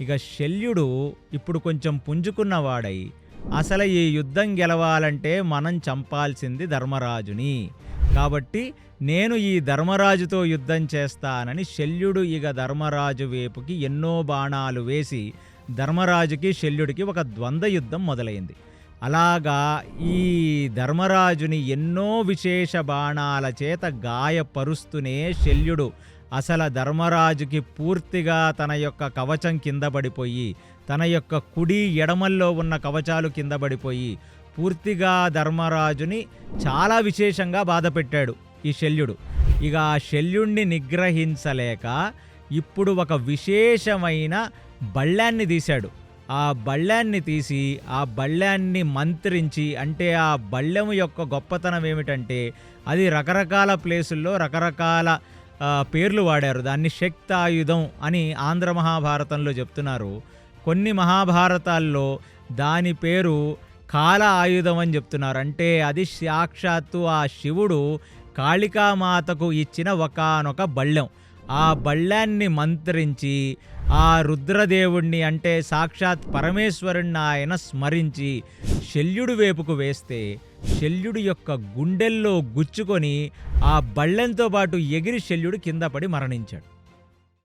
ఇక శల్యుడు ఇప్పుడు కొంచెం పుంజుకున్నవాడై, అసలు ఈ యుద్ధం గెలవాలంటే మనం చంపాల్సింది ధర్మరాజుని. కాబట్టి నేను ఈ ధర్మరాజుతో యుద్ధం చేస్తానని శల్యుడు ఇక ధర్మరాజు వైపుకి ఎన్నో బాణాలు వేసి ధర్మరాజుకి శల్యుడికి ఒక ద్వంద్వ యుద్ధం మొదలైంది. అలాగా ఈ ధర్మరాజుని ఎన్నో విశేష బాణాల చేత గాయపరుస్తూనే శల్యుడు అసలు ధర్మరాజుకి పూర్తిగా తన యొక్క కవచం కింద పడిపోయి, తన యొక్క కుడి ఎడమల్లో ఉన్న కవచాలు కింద పడిపోయి పూర్తిగా ధర్మరాజుని చాలా విశేషంగా బాధపెట్టాడు ఈ శల్యుడు. ఇక ఆ శల్యుణ్ణి నిగ్రహించలేక ఇప్పుడు ఒక విశేషమైన బళ్ళాన్ని తీశాడు. ఆ బళ్ళాన్ని తీసి ఆ బళ్ళాన్ని మంత్రించి, అంటే ఆ బళ్ళెం యొక్క గొప్పతనం ఏమిటంటే అది రకరకాల ప్లేసుల్లో రకరకాల పేర్లు వాడారు. దాన్ని శక్తాయుధం అని ఆంధ్ర మహాభారతంలో చెప్తున్నారు. కొన్ని మహాభారతాల్లో దాని పేరు కాల ఆయుధం అని చెప్తున్నారు. అంటే అది సాక్షాత్తు ఆ శివుడు కాళికామాతకు ఇచ్చిన ఒకానొక బళ్ళెం. ఆ బళ్ళాన్ని మంత్రించి ఆ రుద్రదేవుణ్ణి, అంటే సాక్షాత్ పరమేశ్వరుణ్ణి ఆయన స్మరించి శల్యుడి వైపుకు వేస్తే శల్యుడి యొక్క గుండెల్లో గుచ్చుకొని ఆ బళ్ళెంతో పాటు ఎగిరి శల్యుడు కింద పడి మరణించాడు.